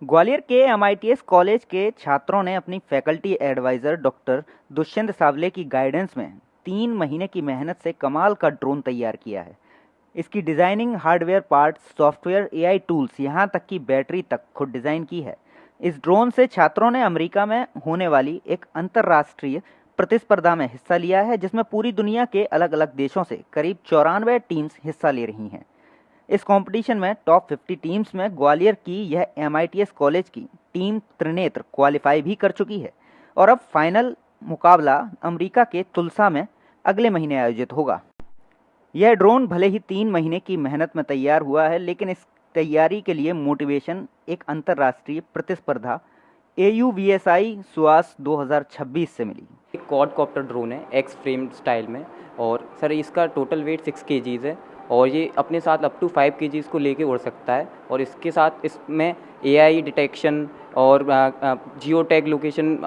ग्वालियर के MITS college के छात्रों ने अपनी फैकल्टी एडवाइज़र डॉक्टर दुष्यंत सावले की गाइडेंस में 3 महीने की मेहनत से कमाल का ड्रोन तैयार किया है। इसकी designing, hardware parts, software, AI tools, यहाँ तक कि बैटरी तक खुद डिज़ाइन की है। इस ड्रोन से छात्रों ने अमेरिका में होने वाली एक अंतर्राष्ट्रीय प्रतिस्पर्धा में हिस्सा लिया है, जिसमें पूरी दुनिया के अलग अलग देशों से करीब 94 टीम्स हिस्सा ले रही हैं। इस कंपटीशन में टॉप 50 टीम्स में ग्वालियर की यह एमआईटीएस कॉलेज की टीम त्रिनेत्र क्वालिफाई भी कर चुकी है और अब फाइनल मुकाबला अमेरिका के तुलसा में अगले महीने आयोजित होगा। यह ड्रोन भले ही 3 महीने की मेहनत में तैयार हुआ है, लेकिन इस तैयारी के लिए मोटिवेशन एक अंतर्राष्ट्रीय प्रतिस्पर्धा AUVSI सुआस 2026 से मिली। एक क्वाड कॉप्टर ड्रोन है एक्स फ्रेम स्टाइल में, और सर इसका टोटल वेट 6 kgs है और ये अपने साथ अप टू 5 kgs को लेके उड़ सकता है। और इसके साथ इसमें AI डिटेक्शन और जियो टैग लोकेशन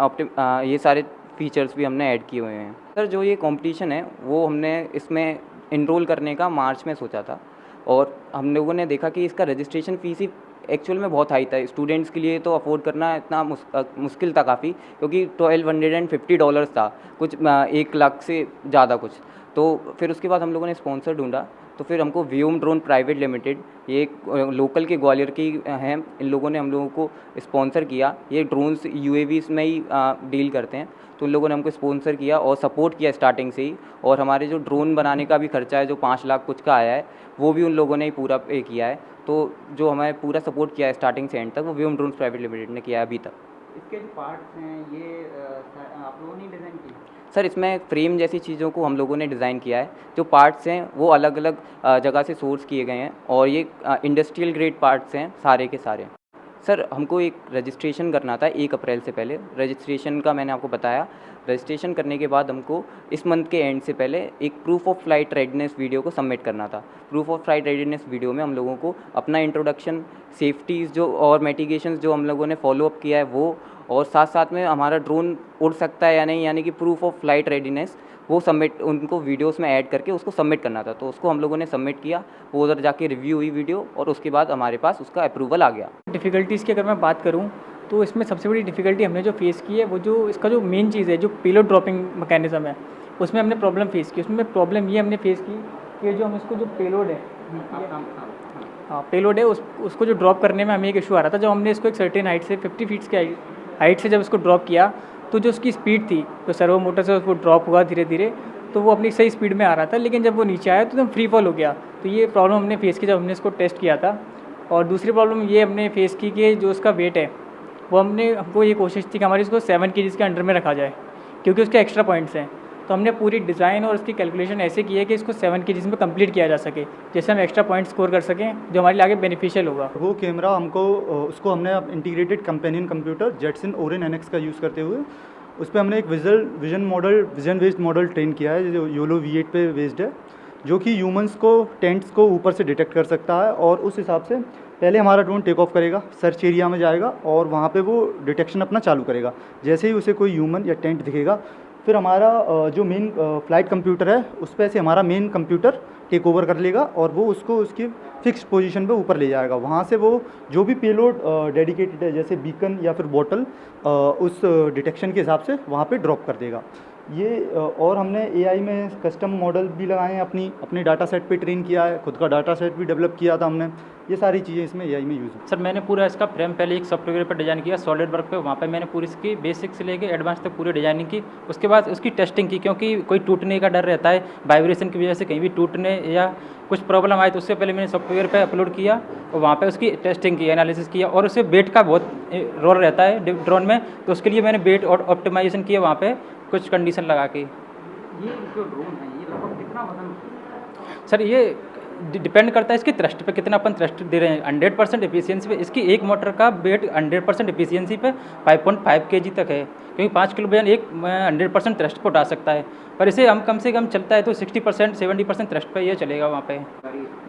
ये सारे फीचर्स भी हमने ऐड किए हुए हैं। सर जो ये कंपटीशन है वो हमने इसमें इनरोल करने का मार्च में सोचा था, और हम लोगों ने देखा कि इसका रजिस्ट्रेशन फ़ीस ही एक्चुअल में बहुत हाई था। स्टूडेंट्स के लिए तो अफोर्ड करना इतना मुश्किल था काफ़ी, क्योंकि $1250 था, कुछ 1 लाख से ज़्यादा कुछ। तो फिर उसके बाद हम लोगों ने स्पॉन्सर ढूंढा, तो फिर हमको व्योम ड्रोन प्राइवेट लिमिटेड, ये लोकल के ग्वालियर की हैं, इन लोगों ने हम लोगों को स्पॉन्सर किया। ये ड्रोन्स UAVs में ही डील करते हैं, तो उन लोगों ने हमको स्पॉन्सर किया और सपोर्ट किया स्टार्टिंग से ही। और हमारे जो ड्रोन बनाने का भी खर्चा है, जो 5 लाख कुछ का आया है, वो भी उन लोगों ने ही पूरा पे किया है। तो जो हमें पूरा सपोर्ट किया है स्टार्टिंग से एंड तक, वो व्योम ड्रोन्स प्राइवेट लिमिटेड ने किया है अभी तक। इसके जो पार्ट्स हैं ये आप लोगों ने डिज़ाइन किए? सर इसमें फ्रेम जैसी चीज़ों को हम लोगों ने डिज़ाइन किया है। जो पार्ट्स हैं वो अलग अलग जगह से सोर्स किए गए हैं, और ये इंडस्ट्रियल ग्रेड पार्ट्स हैं सारे के सारे। सर हमको एक रजिस्ट्रेशन करना था 1 अप्रैल से पहले। रजिस्ट्रेशन का मैंने आपको बताया। रजिस्ट्रेशन करने के बाद हमको इस मंथ के एंड से पहले एक proof of flight readiness video को सबमिट करना था। Proof of flight readiness video में हम लोगों को अपना इंट्रोडक्शन, सेफ्टीज़ जो और मिटिगेशंस जो हम लोगों ने फॉलो अप किया है वो, और साथ साथ में हमारा ड्रोन उड़ सकता है या नहीं, यानी कि प्रूफ ऑफ फ्लाइट रेडीनेस, वो सबमिट उनको वीडियोस में ऐड करके उसको सबमिट करना था। तो उसको हम लोगों ने सबमिट किया, वो उधर जाके रिव्यू हुई वीडियो, और उसके बाद हमारे पास उसका अप्रूवल आ गया। डिफ़िकल्टीज़ की अगर मैं बात करूँ तो इसमें सबसे बड़ी डिफ़िकल्टी हमने जो फेस की है, वो जो इसका जो मेन चीज़ है, जो पेलोड ड्रॉपिंग मैकेनिज़्म है, उसमें हमने प्रॉब्लम फेस की। उसमें प्रॉब्लम ये हमने फेस की कि जो हम इसको जो पेलोड है, पेलोड है, उसको जो ड्रॉप करने में हमें एक इशू आ रहा था। जब हमने इसको एक सर्टेन हाइट से 50 फीट्स की हाइट से जब इसको ड्रॉप किया, तो जो उसकी स्पीड थी, तो सर्वो मोटर से उसको ड्रॉप हुआ धीरे धीरे, तो वो अपनी सही स्पीड में आ रहा था। लेकिन जब वो नीचे आया तो एकदम फ्री फॉल हो गया। तो ये प्रॉब्लम हमने फेस की जब हमने इसको टेस्ट किया था। और दूसरी प्रॉब्लम ये हमने फेस की कि जो उसका वेट है, वो हमको ये कोशिश थी कि हमारी इसको 7 kgs के अंडर में रखा जाए, क्योंकि उसके एक्स्ट्रा पॉइंट्स हैं। तो हमने पूरी डिज़ाइन और उसकी कैलकुलेशन ऐसे की है कि इसको 7 kgs में कंप्लीट किया जा सके, जैसे हम एक्स्ट्रा पॉइंट स्कोर कर सकें, जो हमारे लिए आगे बेनिफिशियल होगा। वो कैमरा हमको उसको हमने integrated companion computer Jetson Oren NX का यूज़ करते हुए उस पर हमने एक विजन बेस्ड मॉडल ट्रेन किया है, जो YOLO V8 पे बेस्ड है, जो कि ह्यूमंस को, टेंट्स को ऊपर से डिटेक्ट कर सकता है। और उस हिसाब से पहले हमारा ड्रोन टेक ऑफ करेगा, सर्च एरिया में जाएगा और वहाँ पे वो डिटेक्शन अपना चालू करेगा। जैसे ही उसे कोई ह्यूमन या टेंट दिखेगा, फिर हमारा जो मेन फ्लाइट कंप्यूटर है उस पर से हमारा मेन कंप्यूटर टेक ओवर कर लेगा और वो उसको उसकी फिक्स पोजीशन पे ऊपर ले जाएगा। वहाँ से वो जो भी पेलोड डेडिकेटेड है, जैसे बीकन या फिर बॉटल, उस डिटेक्शन के हिसाब से वहाँ पे ड्रॉप कर देगा। ये और हमने AI में कस्टम मॉडल भी लगाए हैं, अपने डाटा सेट पे ट्रेन किया है, खुद का डाटा सेट भी डेवलप किया था हमने। ये सारी चीज़ें इसमें AI में यूज़ है। सर मैंने पूरा इसका फ्रेम पहले एक सॉफ्टवेयर पर डिज़ाइन किया, सॉलिड वर्क पे। वहाँ पे मैंने पूरी इसकी बेसिक से लेके एडवांस तक पूरी डिज़ाइनिंग की। उसके बाद उसकी टेस्टिंग की, क्योंकि कोई टूटने का डर रहता है, वाइब्रेशन की वजह से कहीं भी टूटने या कुछ प्रॉब्लम आए। तो उससे पहले मैंने सॉफ्टवेयर पे अपलोड किया और वहाँ पे उसकी टेस्टिंग की, एनालिसिस किया। और उससे वेट का बहुत रोल रहता है ड्रोन में, तो उसके लिए मैंने वेट और ऑप्टिमाइजेशन किया वहाँ पे कुछ कंडीशन लगा के। ये जो ड्रोन है ये लगभग कितना वजन? सर ये डिपेंड करता है इसकी थ्रस्ट पे, कितना अपन थ्रस्ट दे रहे हैं। 100% एफिशिएंसी पे इसकी एक मोटर का वेट 100% एफिशिएंसी पे 5.5 kg तक है, क्योंकि 5 किलो वजन एक 100% थ्रस्ट पे उठा सकता है। पर इसे हम कम से कम चलता है तो 60% 70% थ्रस्ट पे ये चलेगा वहाँ पे।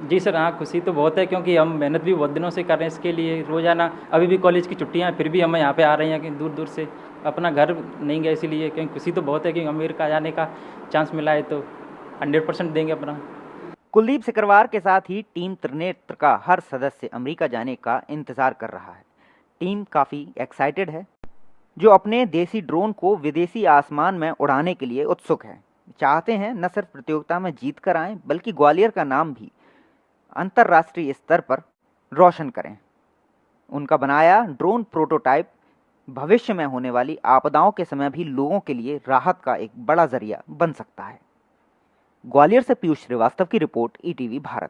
जी सर, हाँ खुशी तो बहुत है, क्योंकि हम मेहनत भी बहुत दिनों से कर रहे हैं इसके लिए रोज़ाना। अभी भी कॉलेज की छुट्टियाँ हैं, फिर भी हम यहाँ पे आ रहे हैं कि दूर दूर से, अपना घर नहीं गए इसीलिए। क्योंकि खुशी तो बहुत है कि अमेरिका जाने का चांस मिला है, तो 100% देंगे अपना। कुलदीप सिकरवार के साथ ही टीम त्रिनेत्र का हर सदस्य अमेरिका जाने का इंतजार कर रहा है। टीम काफ़ी एक्साइटेड है, जो अपने देसी ड्रोन को विदेशी आसमान में उड़ाने के लिए उत्सुक है। चाहते हैं न सिर्फ प्रतियोगिता में जीत कर आएँ, बल्कि ग्वालियर का नाम भी अंतर्राष्ट्रीय स्तर पर रोशन करें। उनका बनाया ड्रोन प्रोटोटाइप भविष्य में होने वाली आपदाओं के समय भी लोगों के लिए राहत का एक बड़ा जरिया बन सकता है। ग्वालियर से पीयूष श्रीवास्तव की रिपोर्ट, ईटीवी भारत।